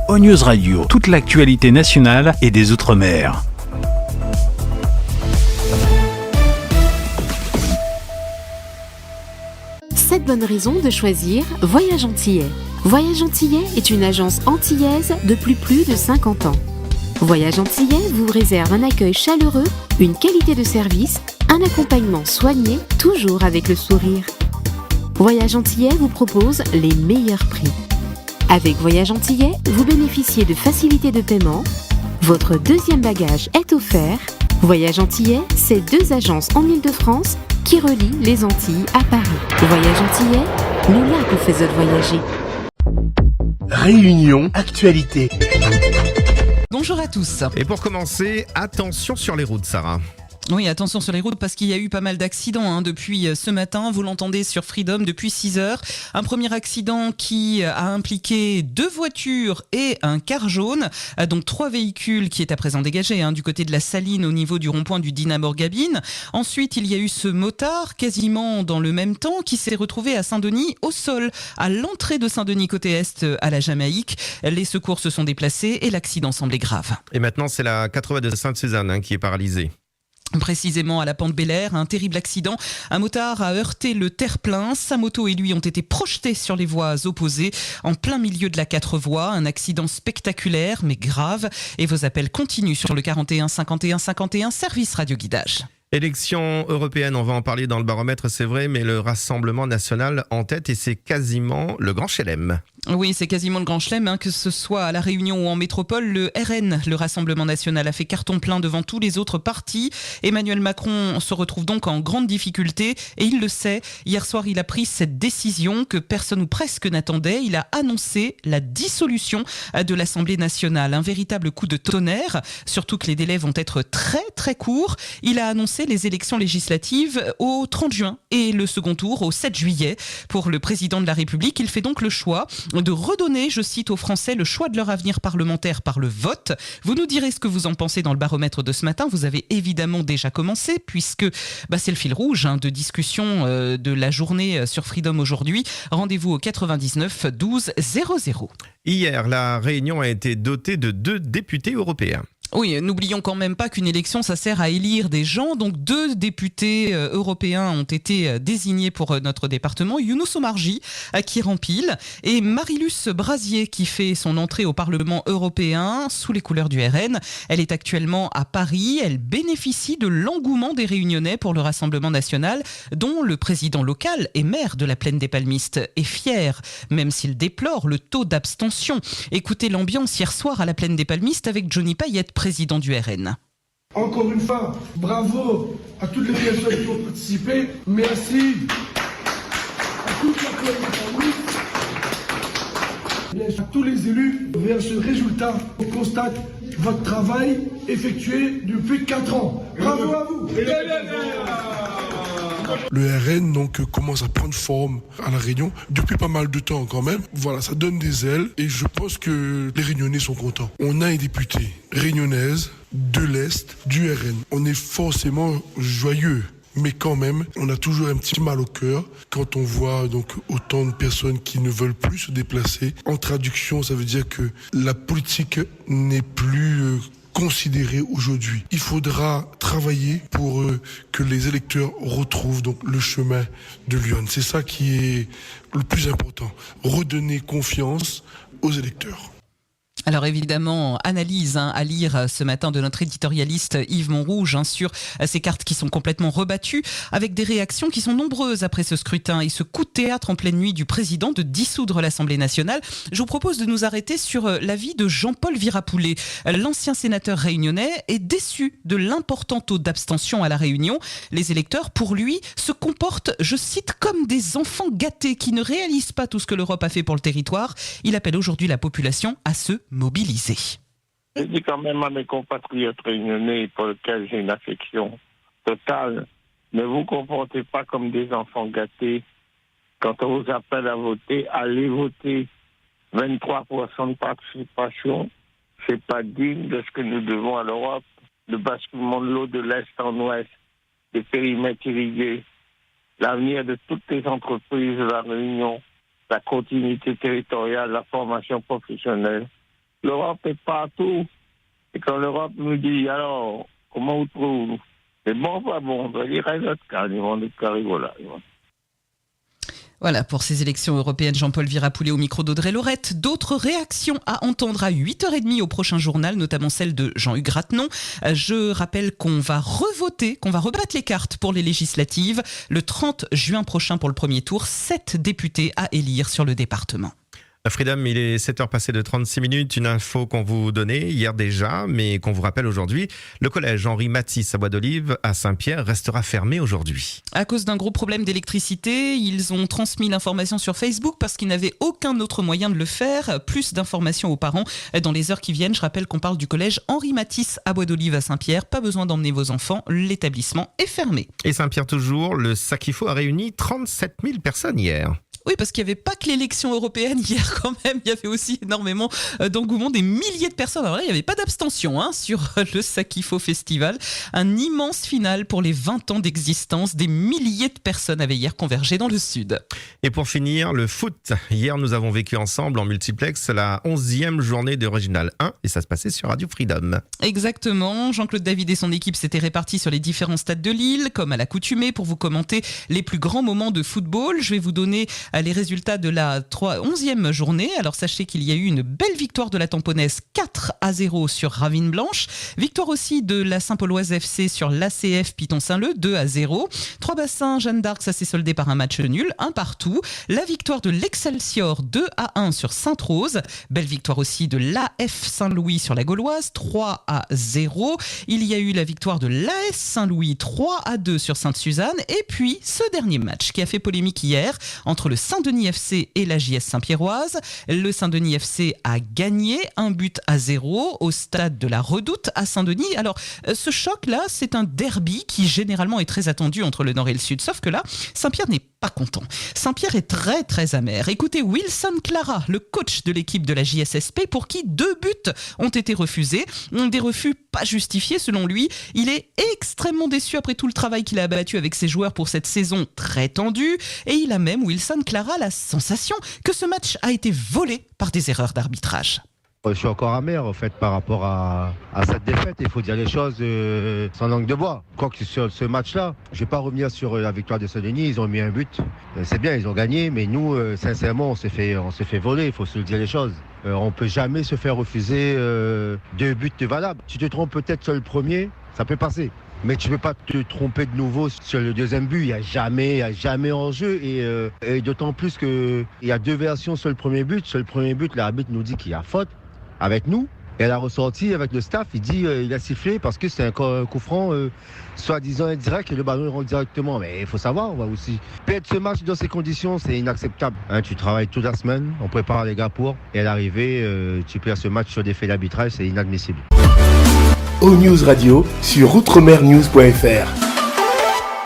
ONews Radio, toute l'actualité nationale et des Outre-mer. 7 bonnes raisons de choisir Voyage Antillais. Voyage Antillais est une agence antillaise depuis plus de 50 ans. Voyage Antillais vous réserve un accueil chaleureux, une qualité de service, un accompagnement soigné, toujours avec le sourire. Voyage Antillais vous propose les meilleurs prix. Avec Voyage Antillais, vous bénéficiez de facilités de paiement. Votre deuxième bagage est offert. Voyage Antillais, c'est 2 agences en Île-de-France qui relient les Antilles à Paris. Voyage Antillais, nous là vous faisons voyager. Réunion Actualité. Bonjour à tous. Et pour commencer, attention sur les routes, Sarah. Oui, attention sur les routes parce qu'il y a eu pas mal d'accidents depuis ce matin. Vous l'entendez sur Freedom depuis 6 heures. Un premier accident qui a impliqué 2 voitures et un car jaune. Donc 3 véhicules qui est à présent dégagés du côté de la Saline au niveau du rond-point du Dynamore-Gabine. Ensuite, il y a eu ce motard quasiment dans le même temps qui s'est retrouvé à Saint-Denis au sol, à l'entrée de Saint-Denis côté est à la Jamaïque. Les secours se sont déplacés et l'accident semblait grave. Et maintenant, c'est la 80 de Sainte-Suzanne qui est paralysée. Précisément à la Pente Bel-Air, un terrible accident. Un motard a heurté le terre-plein. Sa moto et lui ont été projetés sur les voies opposées, en plein milieu de la 4 voies. Un accident spectaculaire, mais grave. Et vos appels continuent sur le 41 51 51, service radio guidage. Élection européenne, on va en parler dans le baromètre, c'est vrai, mais le Rassemblement national en tête et c'est quasiment le grand chelem. Oui, c'est quasiment le grand chelem, que ce soit à La Réunion ou en métropole. Le RN, le Rassemblement national, a fait carton plein devant tous les autres partis. Emmanuel Macron se retrouve donc en grande difficulté et il le sait. Hier soir, il a pris cette décision que personne ou presque n'attendait. Il a annoncé la dissolution de l'Assemblée nationale. Un véritable coup de tonnerre, surtout que les délais vont être très très courts. Il a annoncé les élections législatives au 30 juin et le second tour au 7 juillet. Pour le président de la République, il fait donc le choix de redonner, je cite, aux Français le choix de leur avenir parlementaire par le vote. Vous nous direz ce que vous en pensez dans le baromètre de ce matin. Vous avez évidemment déjà commencé puisque c'est le fil rouge de discussion de la journée sur Freedom aujourd'hui. Rendez-vous au 99 12 00. Hier, la Réunion a été dotée de 2 députés européens. Oui, n'oublions quand même pas qu'une élection, ça sert à élire des gens. Donc 2 députés européens ont été désignés pour notre département. Younous Omarjee, qui rempile, et Marilus Brasier, qui fait son entrée au Parlement européen sous les couleurs du RN. Elle est actuellement à Paris. Elle bénéficie de l'engouement des Réunionnais pour le Rassemblement national, dont le président local et maire de la Plaine des Palmistes est fier, même s'il déplore le taux d'abstention. Écoutez l'ambiance hier soir à la Plaine des Palmistes avec Johnny Payette, président du RN. Encore une fois, bravo à toutes les personnes qui ont participé. Merci à toute la coalition, à tous les élus vers ce résultat. On constate votre travail effectué depuis 4 ans. Bravo à vous. Le RN commence à prendre forme à La Réunion depuis pas mal de temps quand même. Voilà, ça donne des ailes et je pense que les Réunionnais sont contents. On a une députée réunionnaise de l'Est du RN. On est forcément joyeux. Mais quand même, on a toujours un petit mal au cœur quand on voit autant de personnes qui ne veulent plus se déplacer. En traduction, ça veut dire que la politique n'est plus considéré aujourd'hui. Il faudra travailler pour que les électeurs retrouvent le chemin de Lyon. C'est ça qui est le plus important. Redonner confiance aux électeurs. Alors évidemment, analyse à lire ce matin de notre éditorialiste Yves Montrouge sur ces cartes qui sont complètement rebattues, avec des réactions qui sont nombreuses après ce scrutin et ce coup de théâtre en pleine nuit du président de dissoudre l'Assemblée nationale. Je vous propose de nous arrêter sur l'avis de Jean-Paul Virapoulet. L'ancien sénateur réunionnais est déçu de l'important taux d'abstention à La Réunion. Les électeurs, pour lui, se comportent, je cite, comme des enfants gâtés qui ne réalisent pas tout ce que l'Europe a fait pour le territoire. Il appelle aujourd'hui la population à se mobiliser. Je dis quand même à mes compatriotes réunionnais pour lesquels j'ai une affection totale, ne vous comportez pas comme des enfants gâtés. Quand on vous appelle à voter, allez voter. 23% de participation, c'est pas digne de ce que nous devons à l'Europe. Le basculement de l'eau de l'Est en Ouest, des périmètres irrigués, l'avenir de toutes les entreprises de la Réunion, la continuité territoriale, la formation professionnelle. L'Europe est partout. Et quand l'Europe nous dit, alors, comment vous trouvez? C'est bon, pas bon, on doit dire à notre cas, ils vont être rigolants. Voilà, pour ces élections européennes, Jean-Paul Virapoulet au micro d'Audrey Lorette. D'autres réactions à entendre à 8h30 au prochain journal, notamment celle de Jean-Hugues Ratenon. Je rappelle qu'on va revoter, qu'on va rebattre les cartes pour les législatives. Le 30 juin prochain pour le premier tour, 7 députés à élire sur le département. Freedom, il est 7h passées de 36 minutes. Une info qu'on vous donnait hier déjà, mais qu'on vous rappelle aujourd'hui. Le collège Henri Matisse à Bois d'Olive, à Saint-Pierre, restera fermé aujourd'hui. À cause d'un gros problème d'électricité, ils ont transmis l'information sur Facebook parce qu'ils n'avaient aucun autre moyen de le faire. Plus d'informations aux parents dans les heures qui viennent. Je rappelle qu'on parle du collège Henri Matisse à Bois d'Olive à Saint-Pierre. Pas besoin d'emmener vos enfants, l'établissement est fermé. Et Saint-Pierre toujours, le Sakifo a réuni 37 000 personnes hier. Oui, parce qu'il n'y avait pas que l'élection européenne hier quand même, il y avait aussi énormément d'engouement, des milliers de personnes. Alors là, il n'y avait pas d'abstention sur le Sakifo Festival. Un immense final pour les 20 ans d'existence. Des milliers de personnes avaient hier convergé dans le sud. Et pour finir, le foot. Hier, nous avons vécu ensemble en multiplex la 11e journée de Régional 1 et ça se passait sur Radio Freedom. Exactement. Jean-Claude David et son équipe s'étaient répartis sur les différents stades de Lille, comme à l'accoutumée, pour vous commenter les plus grands moments de football. Je vais vous donner les résultats de la 11e journée. Alors sachez qu'il y a eu une belle victoire de la Tamponnaise 4-0 sur Ravine Blanche. Victoire aussi de la Saint-Pauloise FC sur l'ACF Piton Saint-Leu 2-0. Trois-Bassins Jeanne d'Arc, ça s'est soldé par un match nul, 1 partout. La victoire de l'Excelsior 2-1 sur Sainte-Rose. Belle victoire aussi de l'AF Saint-Louis sur la Gauloise 3-0. Il y a eu la victoire de l'AS Saint-Louis 3-2 sur Sainte-Suzanne. Et puis ce dernier match qui a fait polémique hier entre le Saint-Denis FC et la JS Saint-Pierroise. Le Saint-Denis FC a gagné 1-0 au stade de la Redoute à Saint-Denis. Alors, ce choc-là, c'est un derby qui généralement est très attendu entre le Nord et le Sud. Sauf que là, Saint-Pierre n'est pas content. Saint-Pierre est très très amer. Écoutez Wilson Clara, le coach de l'équipe de la JSSP, pour qui 2 buts ont été refusés. Des refus pas justifiés selon lui. Il est extrêmement déçu après tout le travail qu'il a abattu avec ses joueurs pour cette saison très tendue. Et il a même, Wilson Clara, la sensation que ce match a été volé par des erreurs d'arbitrage. Je suis encore amer en fait par rapport à cette défaite. Il faut dire les choses sans langue de bois. Quoique sur ce match-là, je ne vais pas revenir sur la victoire de Saint-Denis. Ils ont mis un but. C'est bien, ils ont gagné. Mais nous, sincèrement, on s'est fait voler. Il faut se dire les choses. On ne peut jamais se faire refuser 2 buts valables. Tu te trompes peut-être sur le premier, ça peut passer. Mais tu ne peux pas te tromper de nouveau sur le deuxième but. Il n'y a jamais hors-jeu. Et d'autant plus qu'il y a 2 versions sur le premier but. Sur le premier but, l'arbitre nous dit qu'il y a faute avec nous. Et elle a ressorti avec le staff, il dit il a sifflé parce que c'est un coup franc soi-disant indirect et le ballon rentre directement. Mais il faut savoir, on va aussi perdre ce match dans ces conditions, c'est inacceptable. Tu travailles toute la semaine, on prépare les gars pour, et à l'arrivée, tu perds ce match sur des faits d'arbitrage, c'est inadmissible. O-News Radio sur outremernews.fr.